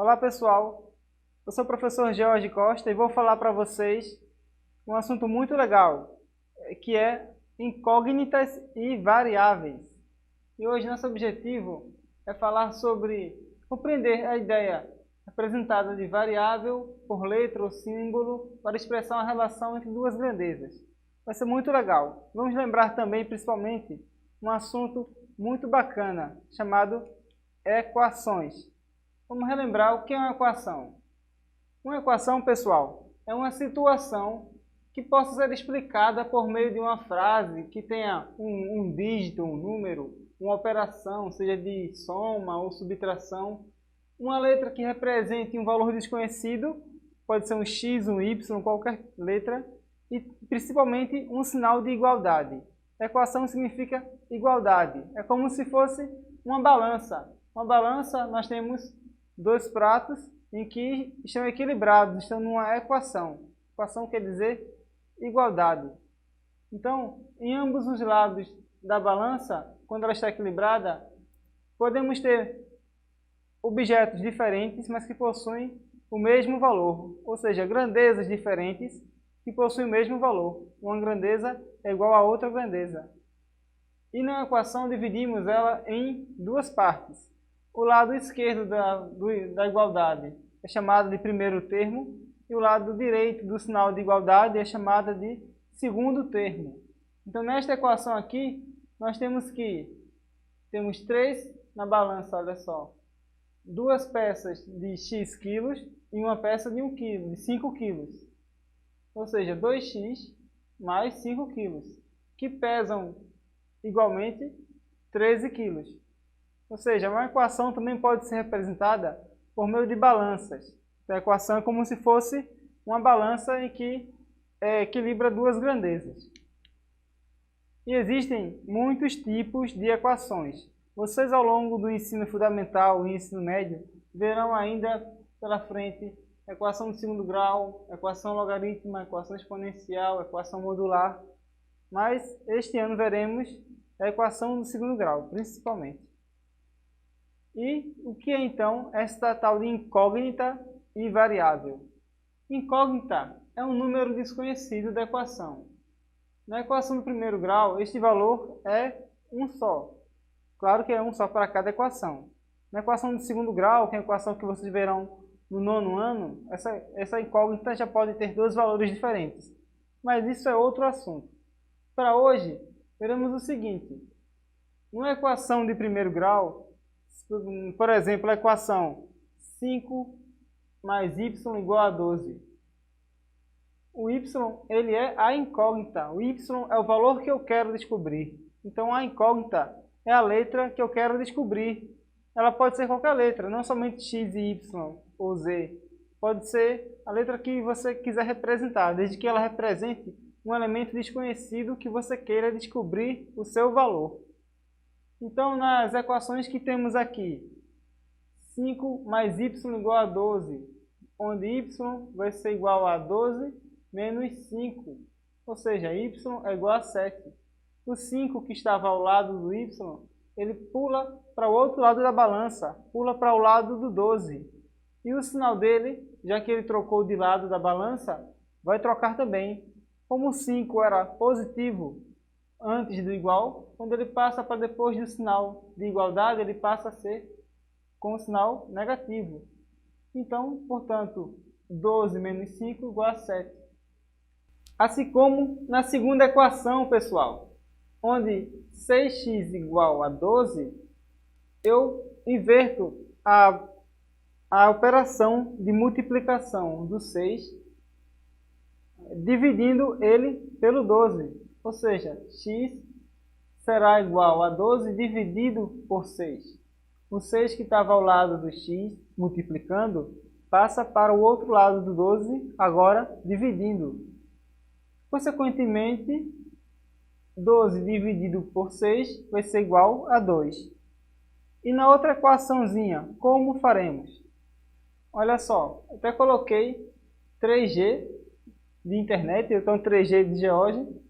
Olá pessoal, eu sou o professor Jorge Costa e vou falar para vocês um assunto muito legal, que é incógnitas e variáveis. E hoje nosso objetivo é falar sobre compreender a ideia representada de variável por letra ou símbolo para expressar uma relação entre duas grandezas. Vai ser muito legal. Vamos lembrar também, principalmente, um assunto muito bacana chamado equações. Vamos relembrar o que é uma equação. Uma equação, pessoal, é uma situação que possa ser explicada por meio de uma frase que tenha um dígito, um número, uma operação, seja de soma ou subtração, uma letra que represente um valor desconhecido, pode ser um x, um y, qualquer letra, e principalmente um sinal de igualdade. Equação significa igualdade, é como se fosse uma balança. Uma balança, nós temos dois pratos em que estão equilibrados, estão numa equação. Equação quer dizer igualdade. Então, em ambos os lados da balança, quando ela está equilibrada, podemos ter objetos diferentes, mas que possuem o mesmo valor, ou seja, grandezas diferentes que possuem o mesmo valor. Uma grandeza é igual a outra grandeza. E na equação dividimos ela em duas partes. O lado esquerdo da igualdade é chamado de primeiro termo e o lado direito do sinal de igualdade é chamado de segundo termo. Então, nesta equação aqui, nós temos 3 na balança, olha só. 2 peças de x quilos e uma peça de 1 quilo, de 5 quilos. Ou seja, 2x mais 5 quilos, que pesam igualmente 13 quilos. Ou seja, uma equação também pode ser representada por meio de balanças. A equação é como se fosse uma balança em que equilibra duas grandezas. E existem muitos tipos de equações. Vocês, ao longo do ensino fundamental e ensino médio, verão ainda pela frente equação de segundo grau, equação logarítmica, equação exponencial, equação modular. Mas este ano veremos a equação do segundo grau, principalmente. E o que é então esta tal de incógnita e variável? Incógnita é um número desconhecido da equação. Na equação do primeiro grau, este valor é um só. Claro que é um só para cada equação. Na equação do segundo grau, que é a equação que vocês verão no nono ano, essa incógnita já pode ter dois valores diferentes. Mas isso é outro assunto. Para hoje, veremos o seguinte. Numa equação de primeiro grau, por exemplo, a equação 5 mais y igual a 12. O y ele é a incógnita. O y é o valor que eu quero descobrir. Então, a incógnita é a letra que eu quero descobrir. Ela pode ser qualquer letra, não somente x e y ou z. Pode ser a letra que você quiser representar, desde que ela represente um elemento desconhecido que você queira descobrir o seu valor. Então, nas equações que temos aqui, 5 mais y igual a 12, onde y vai ser igual a 12 menos 5, ou seja, y é igual a 7. O 5 que estava ao lado do y, ele pula para o outro lado da balança, pula para o lado do 12. E o sinal dele, já que ele trocou de lado da balança, vai trocar também. Como o 5 era positivo antes do igual, quando ele passa para depois do sinal de igualdade, ele passa a ser com o sinal negativo. Então, portanto, 12 menos 5 igual a 7. Assim como na segunda equação, pessoal, onde 6x igual a 12, eu inverto a operação de multiplicação do 6, dividindo ele pelo 12. Ou seja, x será igual a 12 dividido por 6. O 6 que estava ao lado do x, multiplicando, passa para o outro lado do 12, agora dividindo. Consequentemente, 12 dividido por 6 vai ser igual a 2. E na outra equaçãozinha, como faremos? Olha só, até coloquei 3G de internet, então 3G de George,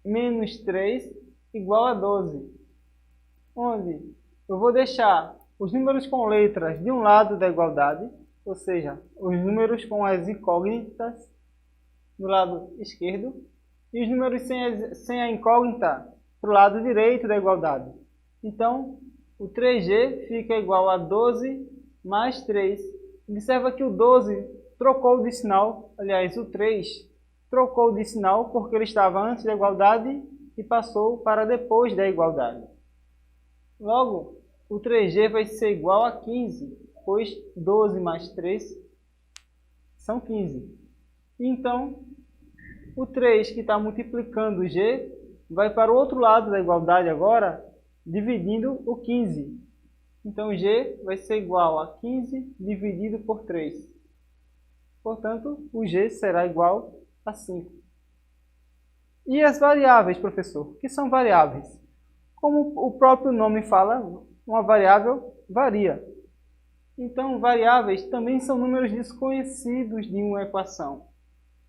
menos 3 igual a 12. Onde eu vou deixar os números com letras de um lado da igualdade, ou seja, os números com as incógnitas do lado esquerdo, e os números sem a incógnita para o lado direito da igualdade. Então, o 3g fica igual a 12 mais 3. Observa que o 12 trocou de sinal, aliás, o 3 trocou de sinal porque ele estava antes da igualdade e passou para depois da igualdade. Logo, o 3g vai ser igual a 15, pois 12 mais 3 são 15. Então, o 3 que está multiplicando o g vai para o outro lado da igualdade agora, dividindo o 15. Então, g vai ser igual a 15 dividido por 3. Portanto, o g será igual a 5. E as variáveis, professor? O que são variáveis? Como o próprio nome fala, uma variável varia. Então, variáveis também são números desconhecidos de uma equação.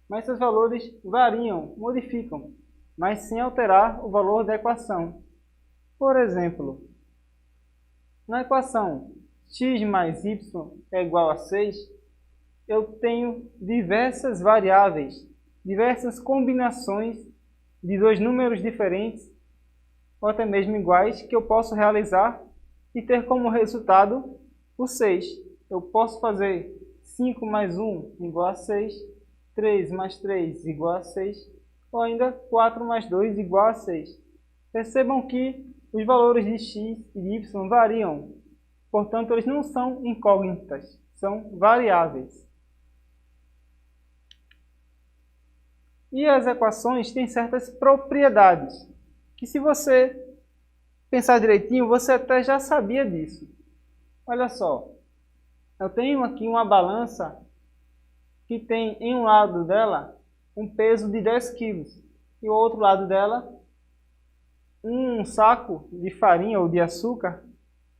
Mas seus valores variam, modificam, mas sem alterar o valor da equação. Por exemplo, na equação x mais y é igual a 6, eu tenho diversas variáveis, diversas combinações de dois números diferentes, ou até mesmo iguais, que eu posso realizar e ter como resultado o 6. Eu posso fazer 5 mais 1 igual a 6, 3 mais 3 igual a 6, ou ainda 4 mais 2 igual a 6. Percebam que os valores de x e de y variam, portanto eles não são incógnitas, são variáveis. E as equações têm certas propriedades, que se você pensar direitinho, você até já sabia disso. Olha só, eu tenho aqui uma balança que tem em um lado dela um peso de 10 kg e o outro lado dela um saco de farinha ou de açúcar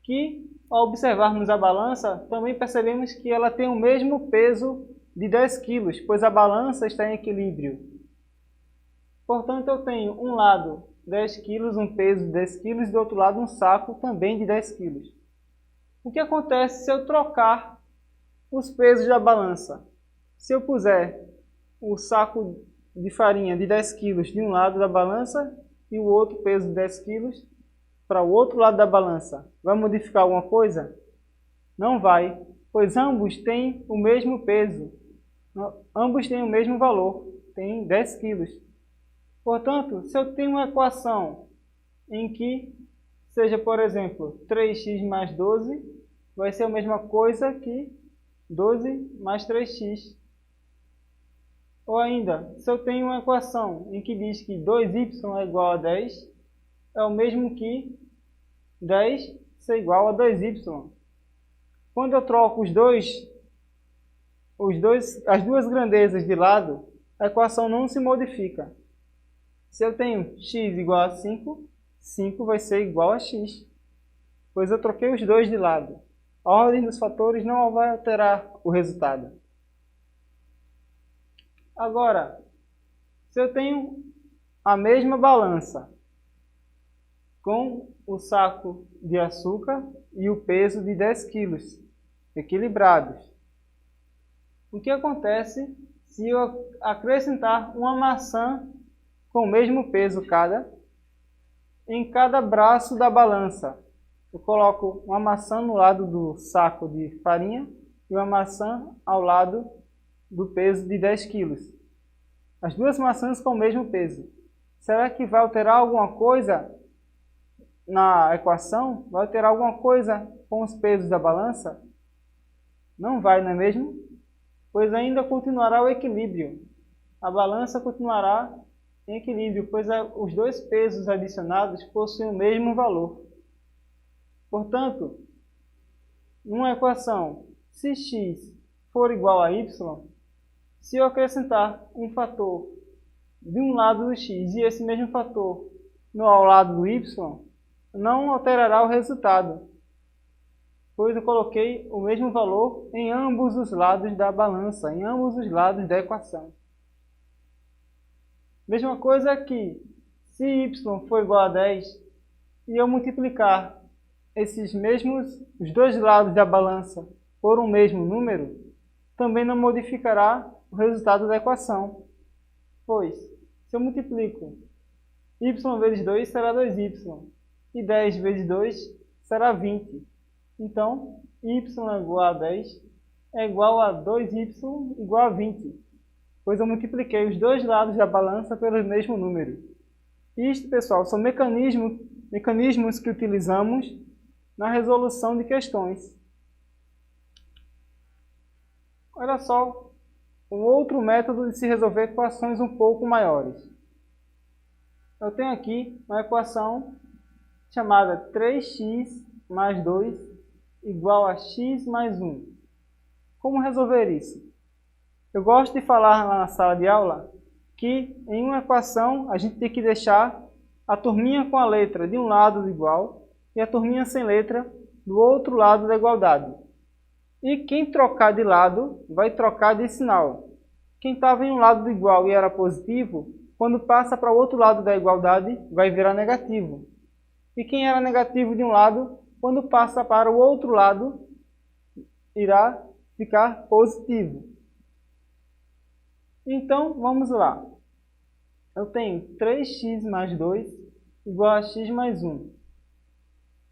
que, ao observarmos a balança, também percebemos que ela tem o mesmo peso de 10 kg, pois a balança está em equilíbrio. Portanto, eu tenho um lado 10 kg, um peso de 10 kg, e do outro lado um saco também de 10 kg. O que acontece se eu trocar os pesos da balança? Se eu puser o saco de farinha de 10 kg de um lado da balança e o outro peso de 10 kg para o outro lado da balança, vai modificar alguma coisa? Não vai, pois ambos têm o mesmo peso, ambos têm o mesmo valor, têm 10 kg. Portanto, se eu tenho uma equação em que seja, por exemplo, 3x mais 12, vai ser a mesma coisa que 12 mais 3x. Ou ainda, se eu tenho uma equação em que diz que 2y é igual a 10, é o mesmo que 10 ser igual a 2y. Quando eu troco as duas grandezas de lado, a equação não se modifica. Se eu tenho x igual a 5, 5 vai ser igual a x, pois eu troquei os dois de lado. A ordem dos fatores não vai alterar o resultado. Agora, se eu tenho a mesma balança com o saco de açúcar e o peso de 10 kg equilibrados, o que acontece se eu acrescentar uma maçã com o mesmo peso em cada braço da balança? Eu coloco uma maçã no lado do saco de farinha e uma maçã ao lado do peso de 10 kg. As duas maçãs com o mesmo peso. Será que vai alterar alguma coisa na equação? Vai alterar alguma coisa com os pesos da balança? Não vai, não é mesmo? Pois ainda continuará o equilíbrio. A balança continuará em equilíbrio, pois os dois pesos adicionados possuem o mesmo valor. Portanto, numa equação, se x for igual a y, se eu acrescentar um fator de um lado do x e esse mesmo fator ao lado do y, não alterará o resultado, pois eu coloquei o mesmo valor em ambos os lados da balança, em ambos os lados da equação. Mesma coisa aqui, se y for igual a 10 e eu multiplicar os dois lados da balança for um mesmo número, também não modificará o resultado da equação, pois se eu multiplico y vezes 2 será 2y, e 10 vezes 2 será 20. Então, y igual a 10 é igual a 2y igual a 20, pois eu multipliquei os dois lados da balança pelo mesmo número. Isto, pessoal, são mecanismos que utilizamos na resolução de questões. Olha só, um outro método de se resolver equações um pouco maiores. Eu tenho aqui uma equação chamada 3x mais 2 igual a x mais 1. Como resolver isso? Eu gosto de falar lá na sala de aula que em uma equação a gente tem que deixar a turminha com a letra de um lado igual e a turminha sem letra do outro lado da igualdade. E quem trocar de lado vai trocar de sinal. Quem estava em um lado do igual e era positivo, quando passa para o outro lado da igualdade, vai virar negativo. E quem era negativo de um lado, quando passa para o outro lado, irá ficar positivo. Então, vamos lá. Eu tenho 3x mais 2 igual a x mais 1.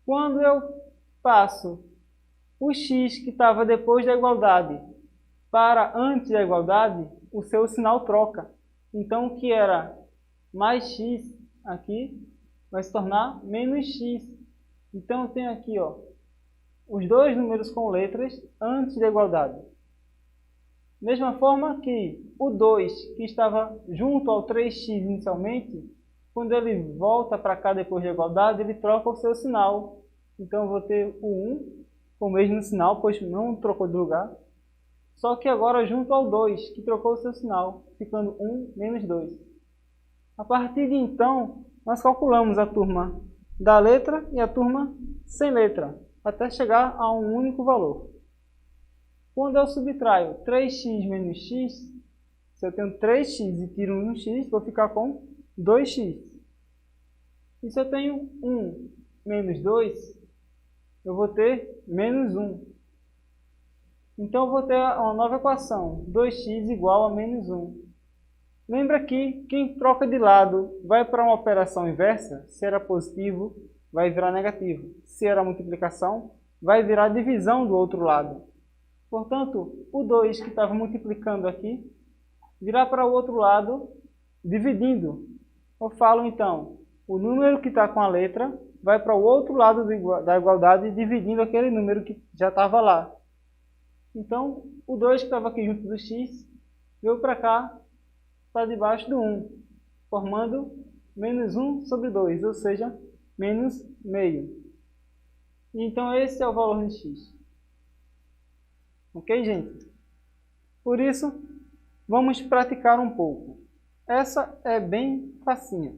Quando eu passo o x que estava depois da igualdade para antes da igualdade, o seu sinal troca. Então, o que era mais x aqui vai se tornar menos x. Então, eu tenho aqui os dois números com letras antes da igualdade. Mesma forma que o 2, que estava junto ao 3x inicialmente, quando ele volta para cá depois da igualdade, ele troca o seu sinal. Então, eu vou ter o 1 com o mesmo sinal, pois não trocou de lugar. Só que agora junto ao 2, que trocou o seu sinal, ficando 1 menos 2. A partir de então, nós calculamos a turma da letra e a turma sem letra, até chegar a um único valor. Quando eu subtraio 3x menos x, se eu tenho 3x e tiro um x, vou ficar com 2x. E se eu tenho 1 menos 2, eu vou ter menos 1. Então, eu vou ter uma nova equação, 2x igual a menos 1. Lembra que quem troca de lado vai para uma operação inversa, se era positivo, vai virar negativo. Se era multiplicação, vai virar divisão do outro lado. Portanto, o 2 que estava multiplicando aqui, virá para o outro lado dividindo. Eu falo então, o número que está com a letra vai para o outro lado da igualdade dividindo aquele número que já estava lá. Então, o 2 que estava aqui junto do x, veio para cá, para debaixo do 1, formando menos 1 sobre 2, ou seja, menos meio. Então, esse é o valor de x. Ok, gente? Por isso, vamos praticar um pouco. Essa é bem facinha.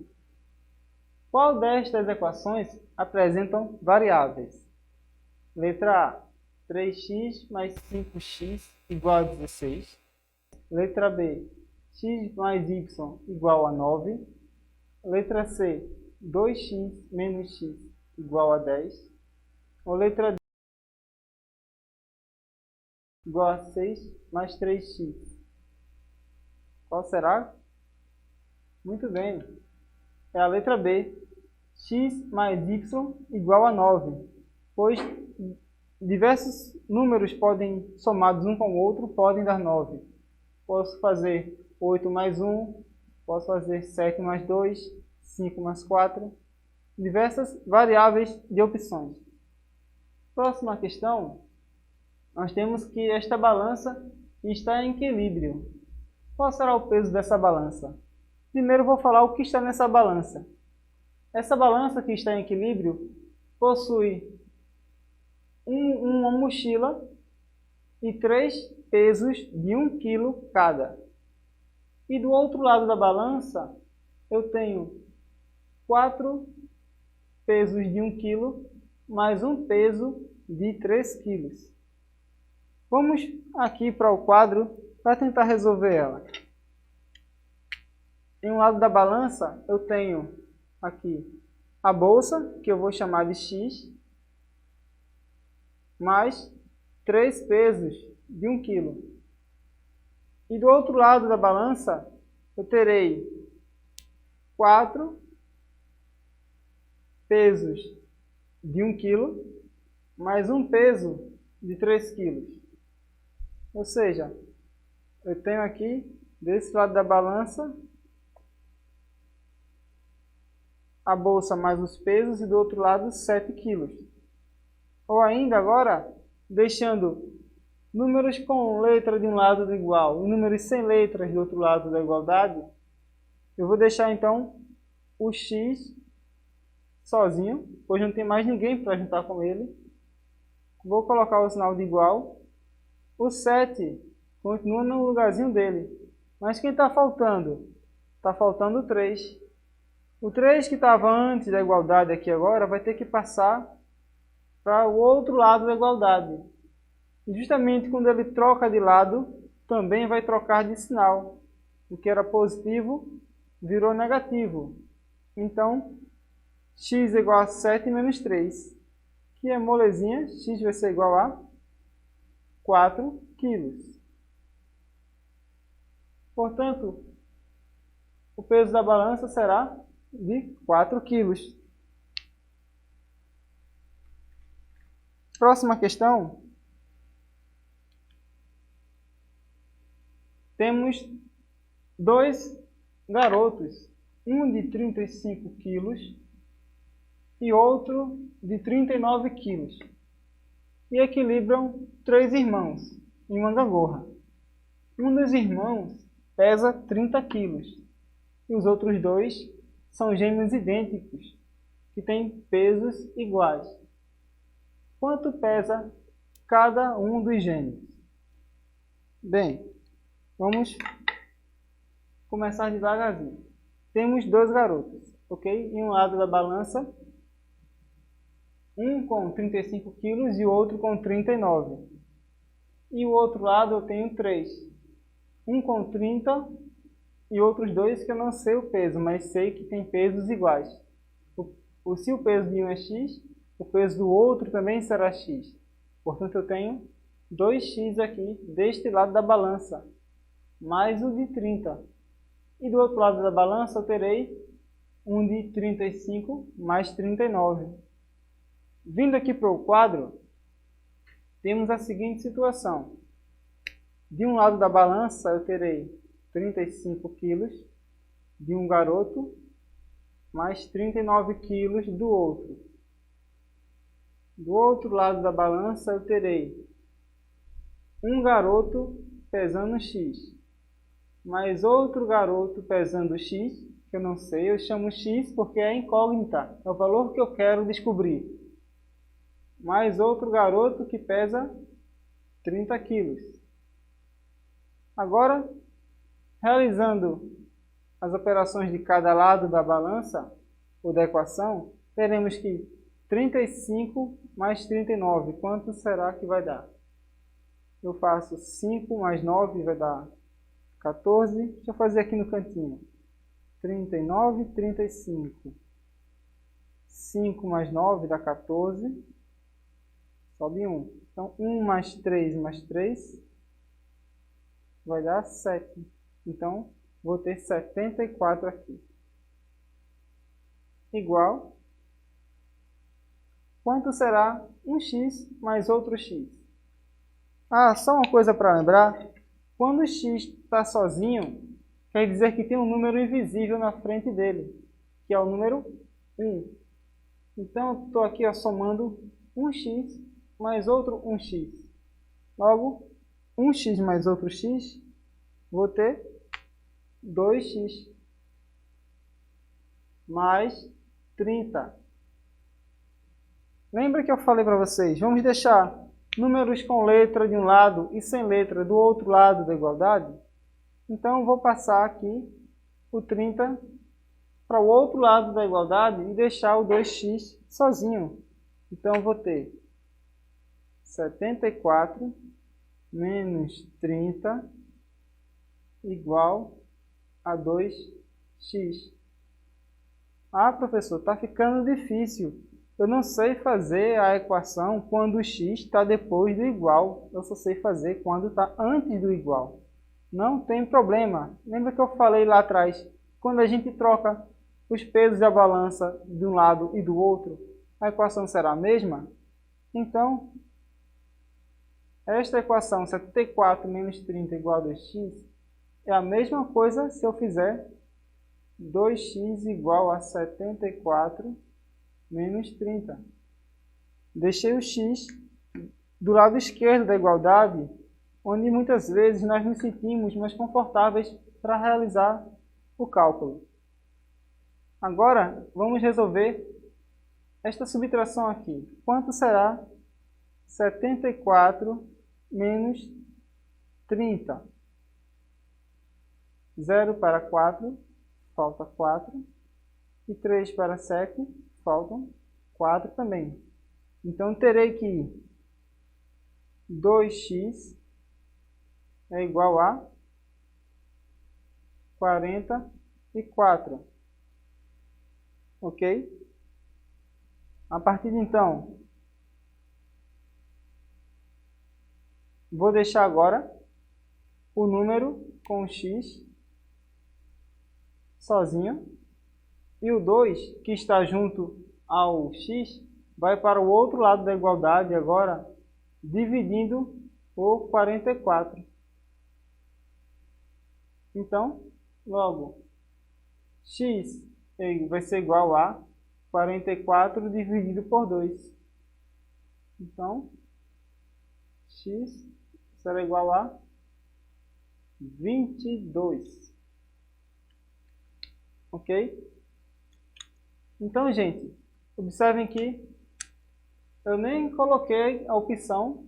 Qual destas equações apresentam variáveis? Letra A, 3x mais 5x igual a 16. Letra B, x mais y igual a 9. Letra C, 2x menos x igual a 10. Ou letra D, igual a 6 mais 3x. Qual será? Muito bem. É a letra B, x mais y igual a 9, pois diversos números podem, somados um com o outro, podem dar 9. Posso fazer 8 mais 1, posso fazer 7 mais 2, 5 mais 4, diversas variáveis de opções. Próxima questão, nós temos que esta balança está em equilíbrio. Qual será o peso dessa balança? Primeiro vou falar o que está nessa balança. Essa balança que está em equilíbrio possui uma mochila e 3 pesos de 1 kg cada. E do outro lado da balança eu tenho 4 pesos de 1 kg mais um peso de 3 kg. Vamos aqui para o quadro para tentar resolver ela. Em um lado da balança eu tenho aqui a bolsa, que eu vou chamar de x, mais 3 pesos de 1 quilo. E do outro lado da balança, eu terei 4 pesos de 1 quilo, mais um peso de 3 quilos. Ou seja, eu tenho aqui, desse lado da balança, a bolsa mais os pesos e do outro lado 7 quilos. Ou ainda agora, deixando números com letra de um lado igual e números sem letras do outro lado da igualdade, eu vou deixar então o x sozinho, pois não tem mais ninguém para juntar com ele. Vou colocar o sinal de igual. O 7 continua no lugarzinho dele. Mas quem está faltando? Está faltando o 3. O 3 que estava antes da igualdade aqui agora vai ter que passar para o outro lado da igualdade. E justamente quando ele troca de lado, também vai trocar de sinal. O que era positivo virou negativo. Então, x é igual a 7 menos 3. Que é molezinha, x vai ser igual a 4 quilos. Portanto, o peso da balança será de 4 quilos. Próxima questão. Temos 2 garotos, um de 35 quilos e outro de 39 quilos, e equilibram 3 irmãos em uma gangorra. Um dos irmãos pesa 30 quilos e os outros 2 são gêmeos idênticos, que têm pesos iguais. Quanto pesa cada um dos gêmeos? Bem, vamos começar devagarzinho. Temos 2 garotos, ok? Em um lado da balança, um com 35 quilos e o outro com 39. E o outro lado eu tenho 3. Um com 30 e outros 2 que eu não sei o peso, mas sei que tem pesos iguais. Se o peso de um é x, o peso do outro também será x. Portanto, eu tenho 2x aqui deste lado da balança, mais o de 30. E do outro lado da balança eu terei um de 35 mais 39. Vindo aqui para o quadro, temos a seguinte situação. De um lado da balança eu terei 35 quilos de um garoto, mais 39 quilos do outro. Do outro lado da balança eu terei um garoto pesando x, mais outro garoto pesando x, que eu não sei, eu chamo x porque é incógnita, é o valor que eu quero descobrir. Mais outro garoto que pesa 30 quilos. Agora, realizando as operações de cada lado da balança, ou da equação, teremos que 35 mais 39, quanto será que vai dar? Eu faço 5 mais 9, vai dar 14. Deixa eu fazer aqui no cantinho. 39, 35. 5 mais 9 dá 14. Sobe 1. Então, 1 mais 3 vai dar 7. Então, vou ter 74 aqui. Igual. Quanto será um x mais outro x? Ah, só uma coisa para lembrar. Quando o x está sozinho, quer dizer que tem um número invisível na frente dele, que é o número 1. Então, eu estou aqui somando 1x mais outro 1x. Logo, 1x mais outro x, vou ter 2x mais 30. Lembra que eu falei para vocês, vamos deixar números com letra de um lado e sem letra do outro lado da igualdade? Então, eu vou passar aqui o 30 para o outro lado da igualdade e deixar o 2x sozinho. Então, eu vou ter 74 menos 30 igual a 2x. Ah, professor, está ficando difícil. Eu não sei fazer a equação quando o x está depois do igual. Eu só sei fazer quando está antes do igual. Não tem problema. Lembra que eu falei lá atrás? Quando a gente troca os pesos da balança de um lado e do outro, a equação será a mesma? Então, esta equação 74 menos 30 igual a 2x é a mesma coisa se eu fizer 2x igual a 74 menos 30. Deixei o x do lado esquerdo da igualdade, onde muitas vezes nós nos sentimos mais confortáveis para realizar o cálculo. Agora, vamos resolver esta subtração aqui. Quanto será 74 menos 30? 0 para 4, falta 4. E 3 para 7, faltam 4 também. Então, terei que 2x é igual a 44. Ok? A partir de então, vou deixar agora o número com x sozinho. E o 2, que está junto ao x, vai para o outro lado da igualdade agora, dividindo por 44. Então, logo, x vai ser igual a 44 dividido por 2. Então, x será igual a 22. Ok? Então, gente, observem que eu nem coloquei a opção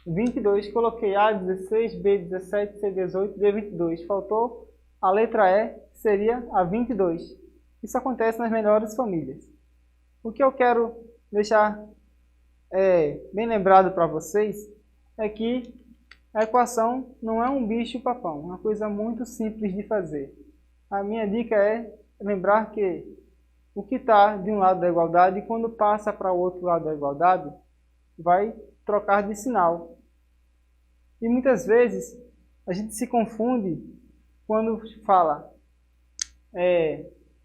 22, coloquei A 16, B 17, C 18, D 22. Faltou a letra E, que seria a 22. Isso acontece nas melhores famílias. O que eu quero deixar bem lembrado para vocês é que a equação não é um bicho-papão, é uma coisa muito simples de fazer. A minha dica é lembrar que o que está de um lado da igualdade, quando passa para o outro lado da igualdade, vai trocar de sinal. E muitas vezes a gente se confunde quando fala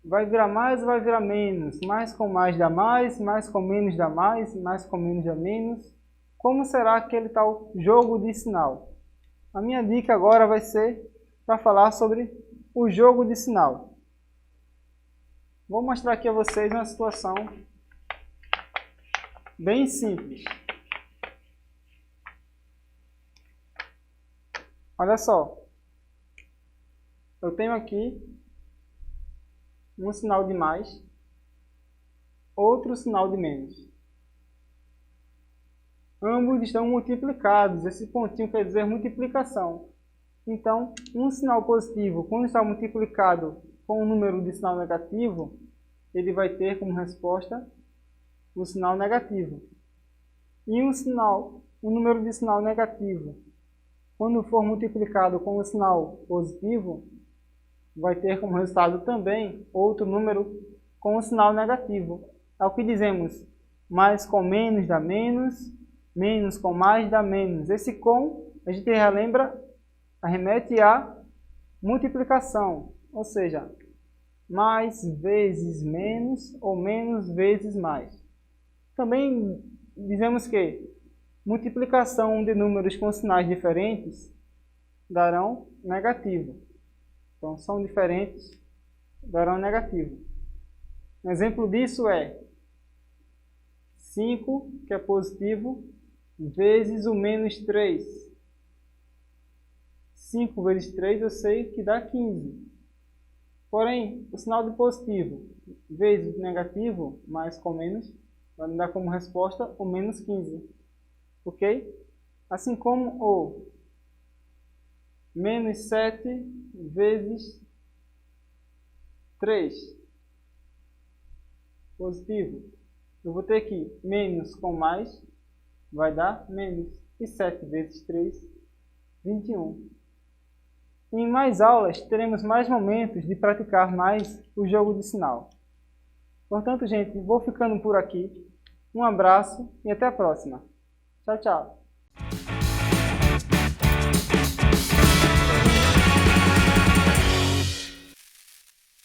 vai virar mais ou vai virar menos, mais com mais dá mais com menos dá mais com menos dá menos. Como será aquele tal jogo de sinal? A minha dica agora vai ser para falar sobre o jogo de sinal. Vou mostrar aqui a vocês uma situação bem simples. Olha só. Eu tenho aqui um sinal de mais, outro sinal de menos. Ambos estão multiplicados. Esse pontinho quer dizer multiplicação. Então, um sinal positivo, quando está multiplicado com um número de sinal negativo, ele vai ter como resposta o sinal negativo. E um número de sinal negativo, quando for multiplicado com o sinal positivo, vai ter como resultado também outro número com o sinal negativo. É o que dizemos, mais com menos dá menos, menos com mais dá menos. Esse com, a gente relembra, arremete à multiplicação, ou seja, mais vezes menos ou menos vezes mais. Também dizemos que multiplicação de números com sinais diferentes darão negativo. Então, são diferentes, darão negativo. Um exemplo disso é 5, que é positivo, vezes o menos 3. 5 vezes 3 eu sei que dá 15. Porém, o sinal de positivo vezes negativo, mais com menos, vai me dar como resposta o menos 15. Ok? Assim como o menos 7 vezes 3. Positivo. Eu vou ter que menos com mais vai dar menos. E 7 vezes 3, 21. Em mais aulas, teremos mais momentos de praticar mais o jogo de sinal. Portanto, gente, vou ficando por aqui. Um abraço e até a próxima. Tchau, tchau.